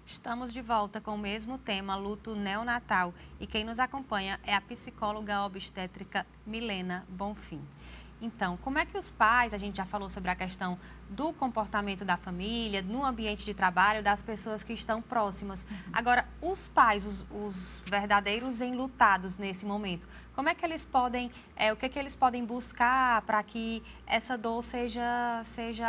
Estamos de volta com o mesmo tema, luto neonatal. E quem nos acompanha é a psicóloga obstétrica Milena Bonfim. Então, como é que os pais, a gente já falou sobre a questão do comportamento da família, no ambiente de trabalho, das pessoas que estão próximas. Agora, os pais, os verdadeiros enlutados nesse momento, como é que eles podem, o que é que eles podem buscar para que essa dor seja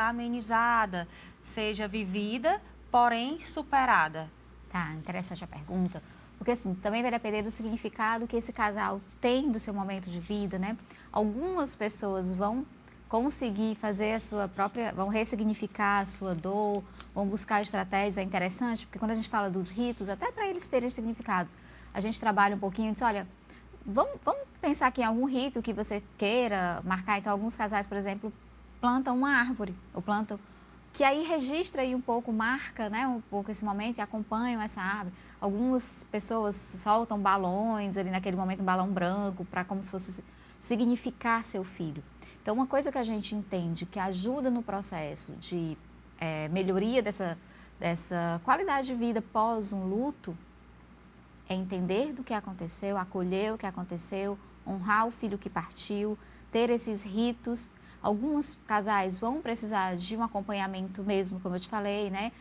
amenizada, seja vivida, porém superada? Tá, interessante a pergunta, porque assim, também vai depender do significado que esse casal tem do seu momento de vida, né? Algumas pessoas vão conseguir fazer a sua própria, vão ressignificar a sua dor, vão buscar estratégias, é interessante, porque quando a gente fala dos ritos, até para eles terem significados, a gente trabalha um pouquinho e diz, olha, vamos pensar aqui em algum rito que você queira marcar. Então, alguns casais, por exemplo, plantam uma árvore, ou plantam que aí registra aí um pouco, marca, né, um pouco esse momento e acompanham essa árvore. Algumas pessoas soltam balões ali naquele momento, um balão branco, para como se fosse significar seu filho. Então, uma coisa que a gente entende que ajuda no processo de melhoria dessa qualidade de vida pós um luto é entender do que aconteceu, acolher o que aconteceu, honrar o filho que partiu, ter esses ritos. Alguns casais vão precisar de um acompanhamento mesmo, como eu te falei, né?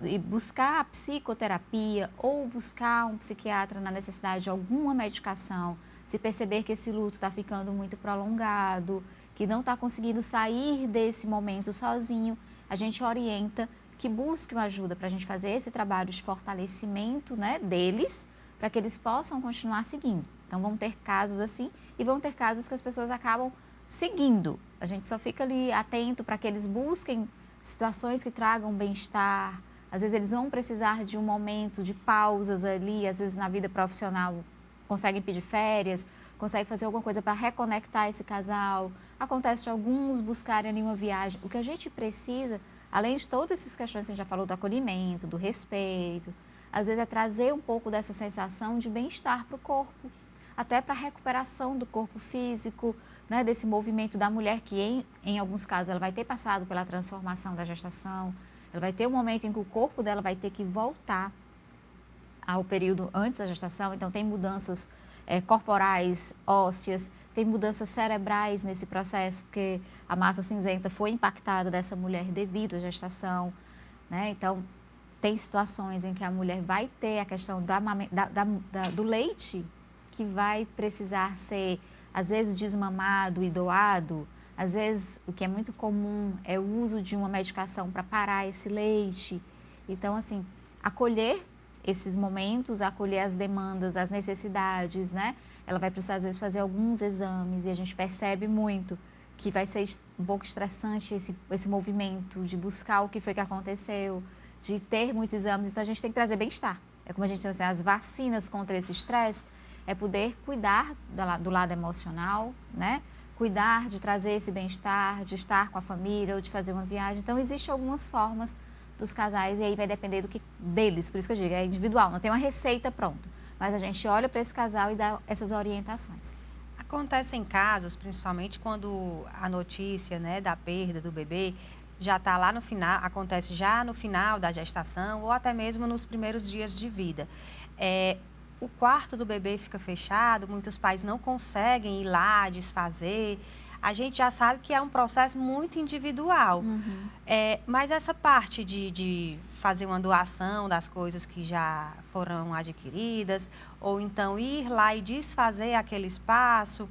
E buscar a psicoterapia ou buscar um psiquiatra na necessidade de alguma medicação, se perceber que esse luto está ficando muito prolongado, que não está conseguindo sair desse momento sozinho, a gente orienta que busque uma ajuda para a gente fazer esse trabalho de fortalecimento, né, deles, para que eles possam continuar seguindo. Então, vão ter casos assim e vão ter casos que as pessoas acabam seguindo. A gente só fica ali atento para que eles busquem situações que tragam bem-estar. Às vezes eles vão precisar de um momento de pausas ali, às vezes na vida profissional conseguem pedir férias, conseguem fazer alguma coisa para reconectar esse casal. Acontece de alguns buscarem ali uma viagem. O que a gente precisa, além de todas essas questões que a gente já falou do acolhimento, do respeito, às vezes é trazer um pouco dessa sensação de bem-estar para o corpo, até para a recuperação do corpo físico, né, desse movimento da mulher que, em alguns casos, ela vai ter passado pela transformação da gestação, ela vai ter um momento em que o corpo dela vai ter que voltar ao período antes da gestação, então tem mudanças corporais, ósseas, tem mudanças cerebrais nesse processo, porque a massa cinzenta foi impactada dessa mulher devido à gestação, né? Então, tem situações em que a mulher vai ter a questão do leite, que vai precisar ser, às vezes, desmamado e doado. Às vezes, o que é muito comum é o uso de uma medicação para parar esse leite. Então, assim, acolher esses momentos, acolher as demandas, as necessidades, né? Ela vai precisar, às vezes, fazer alguns exames e a gente percebe muito que vai ser um pouco estressante esse movimento de buscar o que foi que aconteceu, de ter muitos exames. Então, a gente tem que trazer bem-estar. É como a gente diz, assim, as vacinas contra esse estresse é poder cuidar do lado emocional, né? Cuidar de trazer esse bem-estar, de estar com a família ou de fazer uma viagem. Então, existem algumas formas dos casais e aí vai depender deles. Por isso que eu digo, é individual, não tem uma receita pronta. Mas a gente olha para esse casal e dá essas orientações. Acontecem casos, principalmente quando a notícia, né, da perda do bebê já está lá no final, acontece já no final da gestação ou até mesmo nos primeiros dias de vida. O quarto do bebê fica fechado, muitos pais não conseguem ir lá desfazer. A gente já sabe que é um processo muito individual. Mas essa parte de fazer uma doação das coisas que já foram adquiridas, ou então ir lá e desfazer aquele espaço,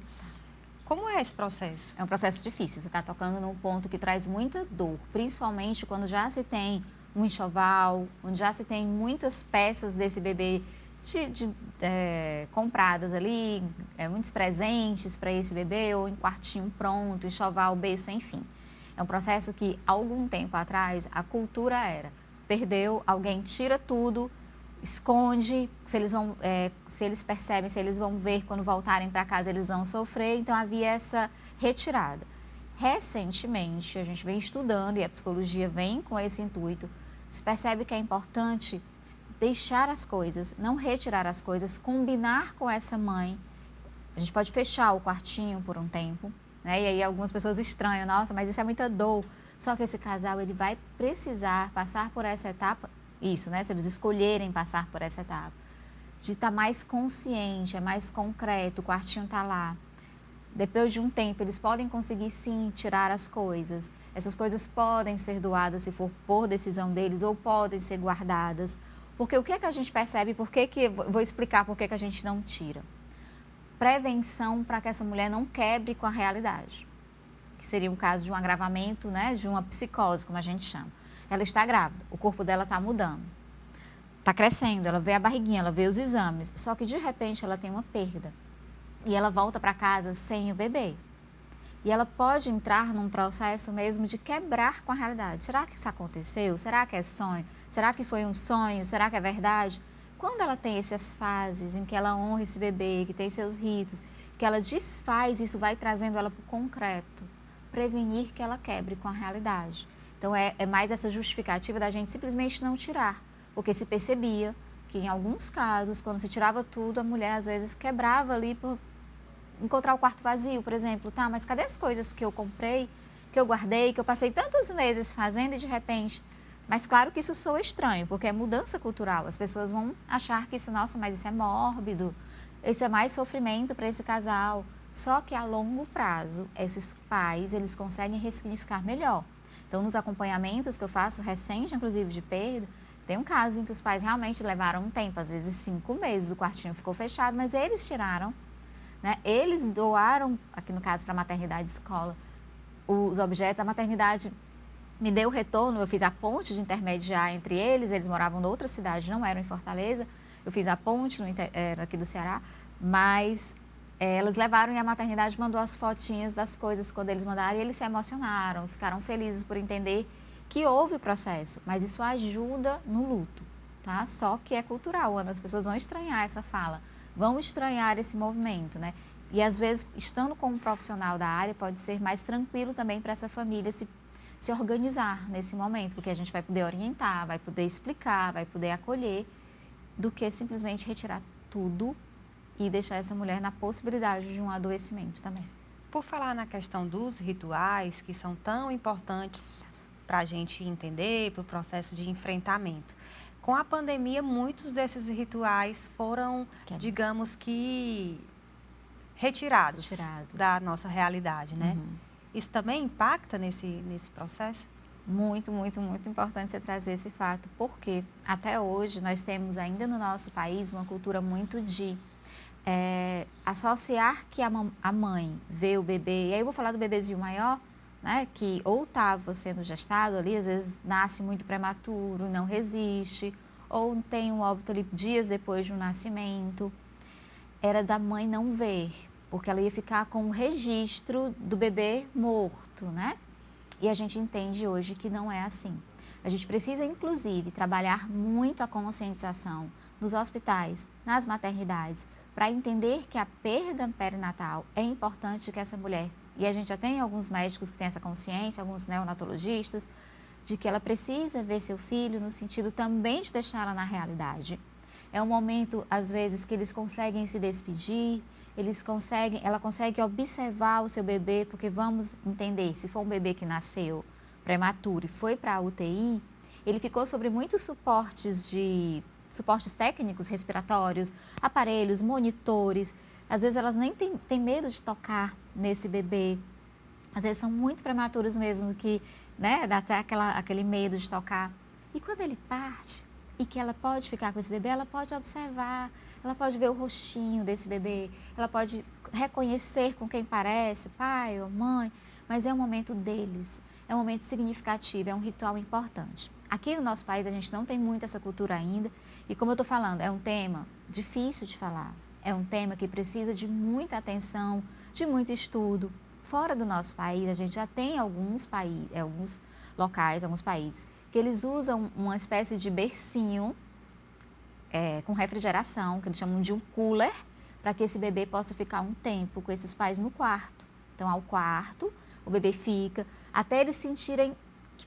como é esse processo? É um processo difícil, você está tocando num ponto que traz muita dor, principalmente quando já se tem um enxoval, onde já se tem muitas peças desse bebê compradas ali, muitos presentes para esse bebê, ou em quartinho pronto, enxoval, berço, enfim. É um processo que, algum tempo atrás, a cultura era, perdeu, alguém tira tudo, esconde, se eles percebem, se eles vão ver quando voltarem para casa, eles vão sofrer, então havia essa retirada. Recentemente, a gente vem estudando, e a psicologia vem com esse intuito, se percebe que é importante deixar as coisas, não retirar as coisas, combinar com essa mãe. A gente pode fechar o quartinho por um tempo, né? E aí algumas pessoas estranham, nossa, mas isso é muita dor. Só que esse casal, ele vai precisar passar por essa etapa isso, né? Se eles escolherem passar por essa etapa. De estar mais consciente, é mais concreto, o quartinho está lá. Depois de um tempo, eles podem conseguir, sim, tirar as coisas. Essas coisas podem ser doadas, se for por decisão deles, ou podem ser guardadas. Porque o que é que a gente percebe, vou explicar por que a gente não tira. Prevenção para que essa mulher não quebre com a realidade. Que seria um caso de um agravamento, né, de uma psicose, como a gente chama. Ela está grávida, o corpo dela está mudando. Está crescendo, ela vê a barriguinha, ela vê os exames. Só que, de repente, ela tem uma perda. E ela volta para casa sem o bebê. E ela pode entrar num processo mesmo de quebrar com a realidade. Será que isso aconteceu? Será que é sonho? Será que foi um sonho? Será que é verdade? Quando ela tem essas fases em que ela honra esse bebê, que tem seus ritos, que ela desfaz, isso vai trazendo ela para o concreto. Prevenir que ela quebre com a realidade. Então, é mais essa justificativa da gente simplesmente não tirar. Porque se percebia que, em alguns casos, quando se tirava tudo, a mulher, às vezes, quebrava ali por encontrar o quarto vazio, por exemplo. Tá, mas cadê as coisas que eu comprei, que eu guardei, que eu passei tantos meses fazendo e, de repente... Mas, claro que isso soa estranho, porque é mudança cultural. As pessoas vão achar que isso, nossa, mas isso é mórbido, isso é mais sofrimento para esse casal. Só que, a longo prazo, esses pais, eles conseguem ressignificar melhor. Então, nos acompanhamentos que eu faço, recente, inclusive, de perda, tem um caso em que os pais realmente levaram um tempo, às vezes 5 meses, o quartinho ficou fechado, mas eles tiraram, né? Eles doaram, aqui no caso para a maternidade escola, os objetos. A maternidade me deu o retorno, eu fiz a ponte de intermediar entre eles moravam em outra cidade, não eram em Fortaleza, eu fiz a ponte aqui do Ceará, mas elas levaram e a maternidade mandou as fotinhas das coisas quando eles mandaram e eles se emocionaram, ficaram felizes por entender que houve o processo, mas isso ajuda no luto, tá? Só que é cultural, Ana, as pessoas vão estranhar essa fala, vão estranhar esse movimento, né? E às vezes, estando com um profissional da área, pode ser mais tranquilo também para essa família se organizar nesse momento, porque a gente vai poder orientar, vai poder explicar, vai poder acolher, do que simplesmente retirar tudo e deixar essa mulher na possibilidade de um adoecimento também. Por falar na questão dos rituais, que são tão importantes para a gente entender, para o processo de enfrentamento. Com a pandemia, muitos desses rituais foram, digamos que, retirados da nossa realidade, né? Uhum. Isso também impacta nesse processo? Muito, muito, muito importante você trazer esse fato, porque até hoje nós temos ainda no nosso país uma cultura muito de associar que a mãe vê o bebê, e aí eu vou falar do bebezinho maior, né, que ou estava sendo gestado ali, às vezes nasce muito prematuro, não resiste, ou tem um óbito ali dias depois do nascimento, era da mãe não ver, porque ela ia ficar com o registro do bebê morto, né? E a gente entende hoje que não é assim. A gente precisa, inclusive, trabalhar muito a conscientização nos hospitais, nas maternidades, para entender que a perda perinatal é importante que essa mulher, e a gente já tem alguns médicos que têm essa consciência, alguns neonatologistas, de que ela precisa ver seu filho no sentido também de deixá-la na realidade. É um momento, às vezes, que eles conseguem se despedir, ela consegue observar o seu bebê, porque vamos entender, se for um bebê que nasceu prematuro e foi para a UTI, ele ficou sobre muitos suportes técnicos respiratórios, aparelhos, monitores. Às vezes elas nem têm medo de tocar nesse bebê. Às vezes são muito prematuros mesmo, que, né, dá até aquele medo de tocar. E quando ele parte e que ela pode ficar com esse bebê, ela pode observar, ela pode ver o rostinho desse bebê, ela pode reconhecer com quem parece, pai ou mãe, mas é um momento deles, é um momento significativo, é um ritual importante. Aqui no nosso país a gente não tem muito essa cultura ainda, e como eu estou falando, é um tema difícil de falar, é um tema que precisa de muita atenção, de muito estudo. Fora do nosso país, a gente já tem alguns locais, alguns países, que eles usam uma espécie de bercinho com refrigeração, que eles chamam de um cooler, para que esse bebê possa ficar um tempo com esses pais no quarto. Então, ao quarto, o bebê fica, até eles sentirem que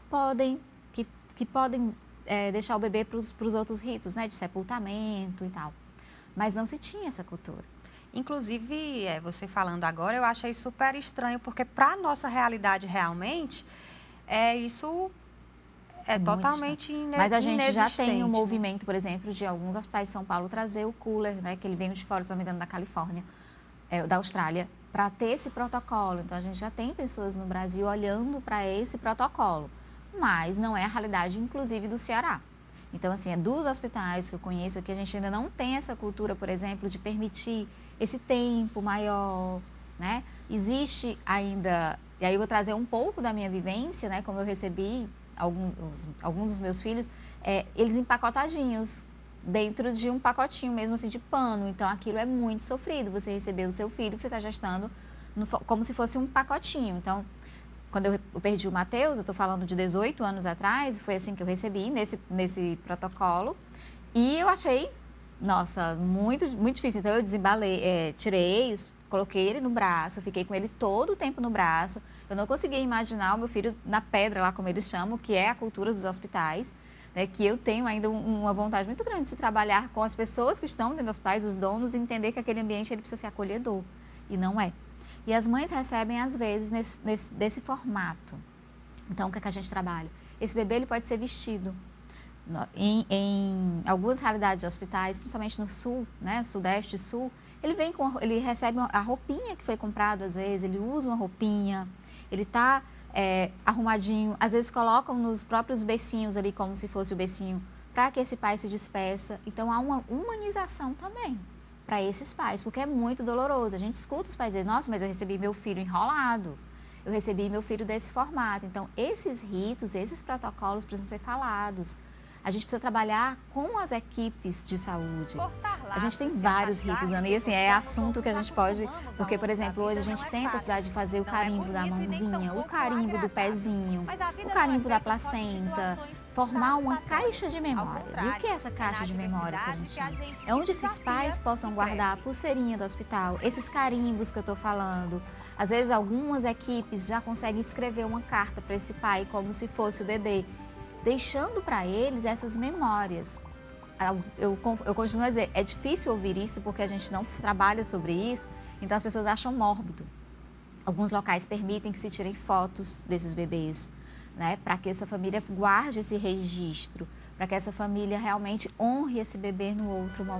podem deixar o bebê para os outros ritos, né, de sepultamento e tal. Mas não se tinha essa cultura. Inclusive, você falando agora, eu achei super estranho, porque para a nossa realidade realmente, isso É muito totalmente distante. Mas a gente já tem um inexistente, né? movimento, por exemplo, de alguns hospitais de São Paulo trazer o cooler, né, que ele vem de fora, se não me engano, da Califórnia, da Austrália, para ter esse protocolo. Então, a gente já tem pessoas no Brasil olhando para esse protocolo, mas não é a realidade, inclusive, do Ceará. Então, assim, é dos hospitais que eu conheço que a gente ainda não tem essa cultura, por exemplo, de permitir esse tempo maior, né? Existe ainda, e aí eu vou trazer um pouco da minha vivência, né? Como eu recebi alguns dos meus filhos, eles empacotadinhos, dentro de um pacotinho mesmo assim de pano. Então, aquilo é muito sofrido, você receber o seu filho que você está gestando como se fosse um pacotinho. Então, quando eu perdi o Matheus, eu estou falando de 18 anos atrás, foi assim que eu recebi, nesse protocolo. E eu achei, nossa, muito, muito difícil. Então, eu desembalei, tirei, coloquei ele no braço, fiquei com ele todo o tempo no braço. Eu não conseguia imaginar o meu filho na pedra, lá como eles chamam, que é a cultura dos hospitais, né, que eu tenho ainda uma vontade muito grande de se trabalhar com as pessoas que estão dentro dos hospitais, os donos, e entender que aquele ambiente ele precisa ser acolhedor. E não é. E as mães recebem, às vezes, desse formato. Então, o que é que a gente trabalha? Esse bebê ele pode ser vestido. Em algumas realidades de hospitais, principalmente no sul, né, sudeste e sul, ele recebe a roupinha que foi comprado, às vezes, ele usa uma roupinha, ele está arrumadinho. Às vezes, colocam nos próprios beicinhos ali, como se fosse o beicinho, para que esse pai se despeça. Então, há uma humanização também para esses pais, porque é muito doloroso. A gente escuta os pais dizer, nossa, mas eu recebi meu filho enrolado, eu recebi meu filho desse formato. Então, esses ritos, esses protocolos precisam ser falados. A gente precisa trabalhar com as equipes de saúde. A gente tem vários ritos, Ana, e assim, é assunto que a gente pode... Porque, por exemplo, hoje a gente tem a possibilidade de fazer o carimbo da mãozinha, o carimbo do pezinho, o carimbo da placenta, formar uma caixa de memórias. E o que é essa caixa de memórias que a gente tem? É onde esses pais possam guardar a pulseirinha do hospital, esses carimbos que eu estou falando. Às vezes, algumas equipes já conseguem escrever uma carta para esse pai como se fosse o bebê, deixando para eles essas memórias. Eu continuo a dizer, é difícil ouvir isso porque a gente não trabalha sobre isso, então as pessoas acham mórbido. Alguns locais permitem que se tirem fotos desses bebês, né, para que essa família guarde esse registro, para que essa família realmente honre esse bebê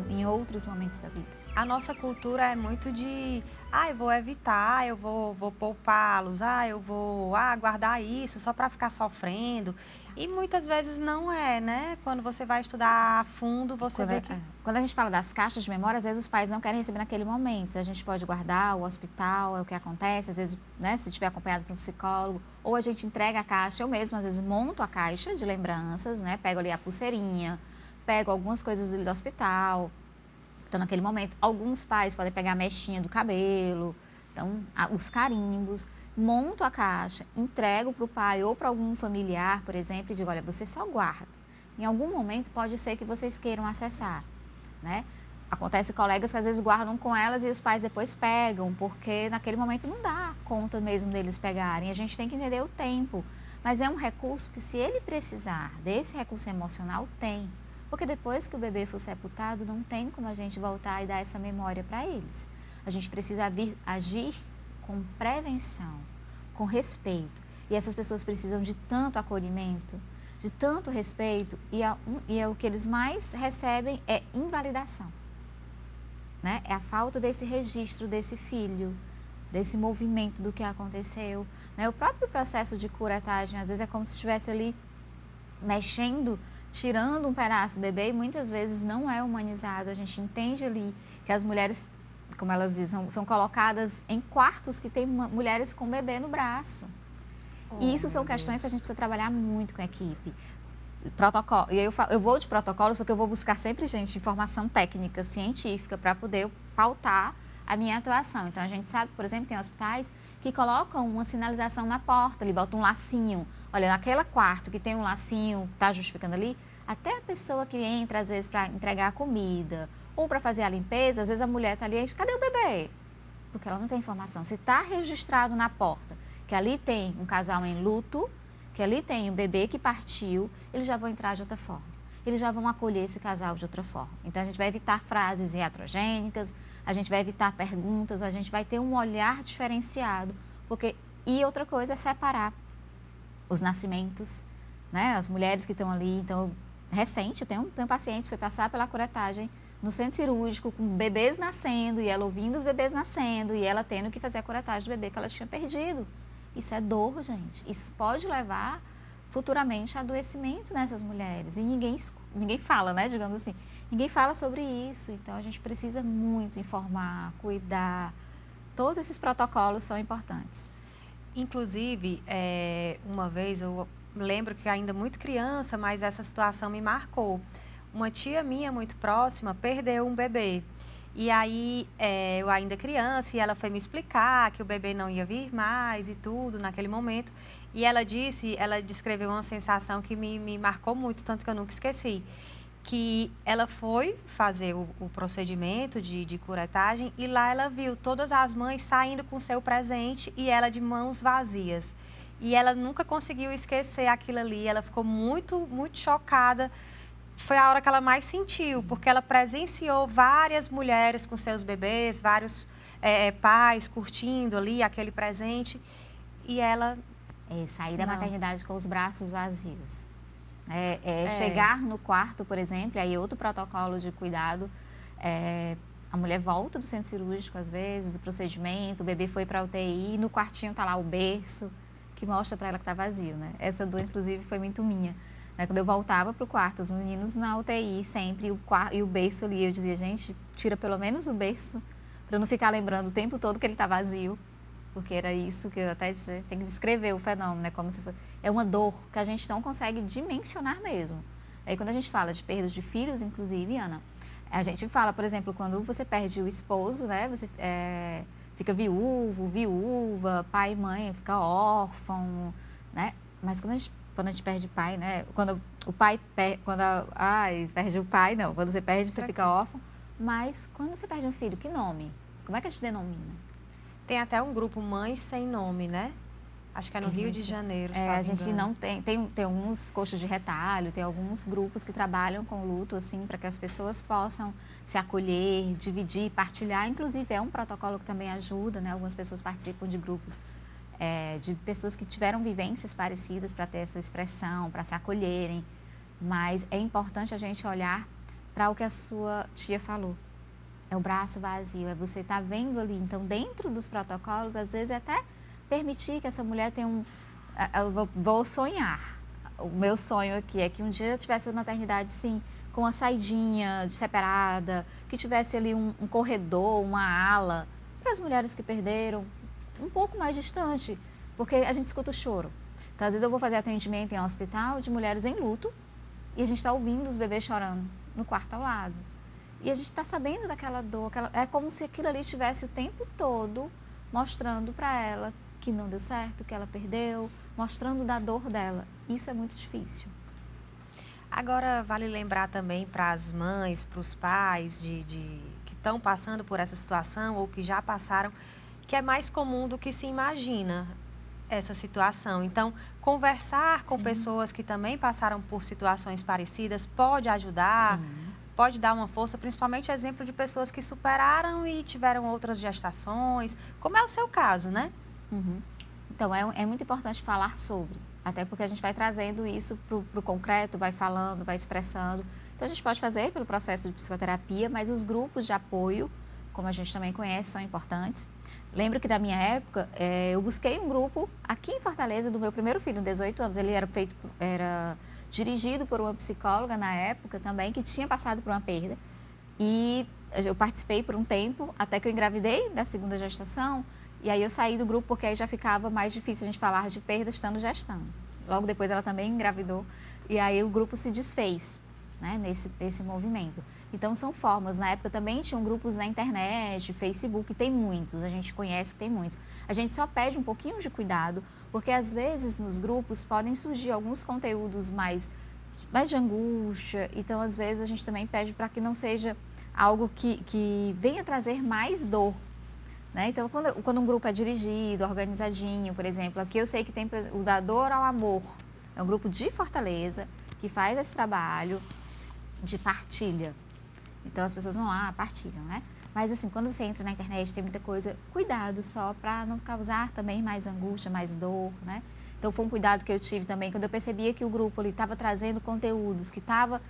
em outros momentos da vida. A nossa cultura é muito de, eu vou evitar, eu vou poupá-los, eu vou guardar isso só para ficar sofrendo. E muitas vezes não é, né? Quando você vai estudar a fundo, você vê que... Quando a gente fala das caixas de memória, às vezes os pais não querem receber naquele momento. A gente pode guardar, o hospital é o que acontece, às vezes, né, se estiver acompanhado por um psicólogo, ou a gente entrega a caixa, eu mesma às vezes monto a caixa de lembranças, né? Pego ali a pulseirinha, pego algumas coisas ali do hospital. Então, naquele momento, alguns pais podem pegar a mechinha do cabelo, então, os carimbos, monto a caixa, entrego para o pai ou para algum familiar, por exemplo, e digo, olha, você só guarda. Em algum momento, pode ser que vocês queiram acessar, né? Acontece colegas que às vezes guardam com elas e os pais depois pegam, porque naquele momento não dá conta mesmo deles pegarem. A gente tem que entender o tempo, mas é um recurso que, se ele precisar desse recurso emocional, tem. Porque depois que o bebê for sepultado, não tem como a gente voltar e dar essa memória para eles. A gente precisa agir com prevenção, com respeito. E essas pessoas precisam de tanto acolhimento, de tanto respeito, e o que eles mais recebem é invalidação. Né? É a falta desse registro desse filho, desse movimento do que aconteceu. Né? O próprio processo de curetagem, às vezes, é como se estivesse ali mexendo, tirando um pedaço do bebê, e muitas vezes não é humanizado. A gente entende ali que as mulheres, como elas dizem, são colocadas em quartos que tem mulheres com bebê no braço. E isso são questões que a gente precisa trabalhar muito com a equipe. Protocolo. E aí eu vou de protocolos porque eu vou buscar sempre, gente, informação técnica, científica, para poder pautar a minha atuação. Então, a gente sabe, por exemplo, tem hospitais que colocam uma sinalização na porta, ali botam um lacinho. Olha, naquele quarto que tem um lacinho, está justificando ali, até a pessoa que entra, às vezes, para entregar a comida ou para fazer a limpeza, às vezes a mulher está ali, cadê o bebê? Porque ela não tem informação. Se está registrado na porta que ali tem um casal em luto, que ali tem um bebê que partiu, eles já vão entrar de outra forma. Eles já vão acolher esse casal de outra forma. Então, a gente vai evitar frases iatrogênicas, a gente vai evitar perguntas, a gente vai ter um olhar diferenciado. E outra coisa é separar os nascimentos né? As mulheres que estão ali, então, recente, tenho pacientes que foi passar pela curetagem no centro cirúrgico, com bebês nascendo, e ela ouvindo os bebês nascendo, e ela tendo que fazer a curetagem do bebê que ela tinha perdido. Isso é dor, gente. Isso pode levar futuramente a adoecimento nessas mulheres. E ninguém fala, né, digamos assim. Ninguém fala sobre isso. Então, a gente precisa muito informar, cuidar. Todos esses protocolos são importantes. Inclusive, uma vez, eu lembro que ainda muito criança, mas essa situação me marcou. Uma tia minha muito próxima perdeu um bebê. E aí, eu ainda criança, e ela foi me explicar que o bebê não ia vir mais e tudo naquele momento. E ela descreveu uma sensação que me marcou muito, tanto que eu nunca esqueci. Que ela foi fazer o procedimento de curetagem e lá ela viu todas as mães saindo com seu presente e ela de mãos vazias. E ela nunca conseguiu esquecer aquilo ali, ela ficou muito, muito chocada. Foi a hora que ela mais sentiu, porque ela presenciou várias mulheres com seus bebês, vários pais curtindo ali aquele presente e ela... sair da maternidade com os braços vazios. Chegar no quarto, por exemplo, aí outro protocolo de cuidado, a mulher volta do centro cirúrgico, às vezes, do procedimento, o bebê foi para a UTI, e no quartinho está lá o berço, que mostra para ela que está vazio, né? Essa dor, inclusive, foi muito minha. Né? Quando eu voltava para o quarto, os meninos na UTI sempre, e o berço ali, eu dizia, gente, tira pelo menos o berço, para eu não ficar lembrando o tempo todo que ele está vazio, porque era isso que eu até tenho que descrever o fenômeno, né? Como se fosse, é uma dor que a gente não consegue dimensionar mesmo. Aí quando a gente fala de perda de filhos, inclusive, Ana, a gente fala, por exemplo, quando você perde o esposo, né? Você fica viúva, pai e mãe fica órfão, né? Mas quando a gente perde pai, né? Quando o pai perde o pai, não. Quando você perde, você fica órfão. Mas quando você perde um filho, que nome? Como é que a gente denomina? Tem até um grupo Mães Sem Nome, né? Acho que é no Rio de Janeiro, a gente não tem alguns coxos de retalho, tem alguns grupos que trabalham com luto, assim, para que as pessoas possam se acolher, dividir, partilhar. Inclusive, é um protocolo que também ajuda, né? Algumas pessoas participam de grupos de pessoas que tiveram vivências parecidas para ter essa expressão, para se acolherem. Mas é importante a gente olhar para o que a sua tia falou. É o braço vazio, é você estar vendo ali. Então, dentro dos protocolos, às vezes, é até permitir que essa mulher tenha eu vou sonhar. O meu sonho aqui é que um dia eu tivesse a maternidade, sim, com uma saidinha separada, que tivesse ali um corredor, uma ala, para as mulheres que perderam, um pouco mais distante, porque a gente escuta o choro. Então, às vezes, eu vou fazer atendimento em um hospital de mulheres em luto e a gente está ouvindo os bebês chorando no quarto ao lado. E a gente está sabendo daquela dor, é como se aquilo ali estivesse o tempo todo mostrando para ela que não deu certo, que ela perdeu, mostrando da dor dela. Isso é muito difícil. Agora, vale lembrar também para as mães, para os pais que estão passando por essa situação ou que já passaram, que é mais comum do que se imagina essa situação. Então, conversar com pessoas que também passaram por situações parecidas pode ajudar. Sim. Pode dar uma força, principalmente exemplo de pessoas que superaram e tiveram outras gestações, como é o seu caso, né? Uhum. Então, é muito importante falar sobre, até porque a gente vai trazendo isso para o concreto, vai falando, vai expressando. Então, a gente pode fazer pelo processo de psicoterapia, mas os grupos de apoio, como a gente também conhece, são importantes. Lembro que da minha época, eu busquei um grupo aqui em Fortaleza do meu primeiro filho, 18 anos, ele era dirigido por uma psicóloga na época também, que tinha passado por uma perda. E eu participei por um tempo, até que eu engravidei da segunda gestação, e aí eu saí do grupo porque aí já ficava mais difícil a gente falar de perda estando gestando. Logo depois ela também engravidou, e aí o grupo se desfez, né, nesse movimento. Então são formas, na época também tinham grupos na internet, Facebook, tem muitos, a gente conhece que tem muitos. A gente só pede um pouquinho de cuidado, porque às vezes nos grupos podem surgir alguns conteúdos mais de angústia, então às vezes a gente também pede para que não seja algo que venha trazer mais dor. Né? Então, quando um grupo é dirigido, organizadinho, por exemplo, aqui eu sei que tem o da Dor ao Amor, é um grupo de Fortaleza que faz esse trabalho de partilha. Então, as pessoas vão lá, partilham, né? Mas, assim, quando você entra na internet, tem muita coisa, cuidado só para não causar também mais angústia, mais dor, né? Então, foi um cuidado que eu tive também, quando eu percebia que o grupo ali estava trazendo conteúdos, que estava...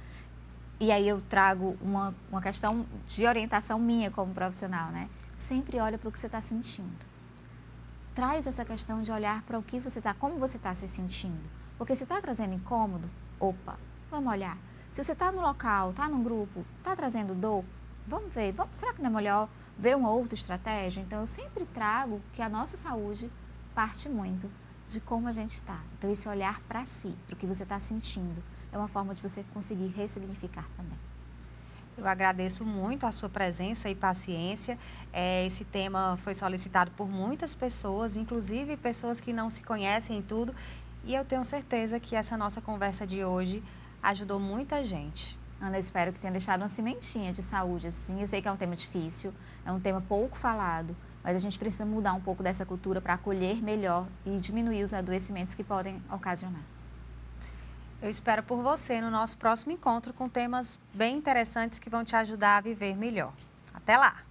E aí eu trago uma questão de orientação minha como profissional, né? Sempre olha para o que você está sentindo. Traz essa questão de olhar para o que você está, como você está se sentindo. Porque se está trazendo incômodo, opa, vamos olhar. Se você está no local, está num grupo, está trazendo dor, vamos ver, será que não é melhor ver uma outra estratégia? Então, eu sempre trago que a nossa saúde parte muito de como a gente está. Então, esse olhar para si, para o que você está sentindo, é uma forma de você conseguir ressignificar também. Eu agradeço muito a sua presença e paciência. Esse tema foi solicitado por muitas pessoas, inclusive pessoas que não se conhecem e tudo. E eu tenho certeza que essa nossa conversa de hoje ajudou muita gente. Ana, eu espero que tenha deixado uma sementinha de saúde, assim. Eu sei que é um tema difícil, é um tema pouco falado, mas a gente precisa mudar um pouco dessa cultura para acolher melhor e diminuir os adoecimentos que podem ocasionar. Eu espero por você no nosso próximo encontro com temas bem interessantes que vão te ajudar a viver melhor. Até lá!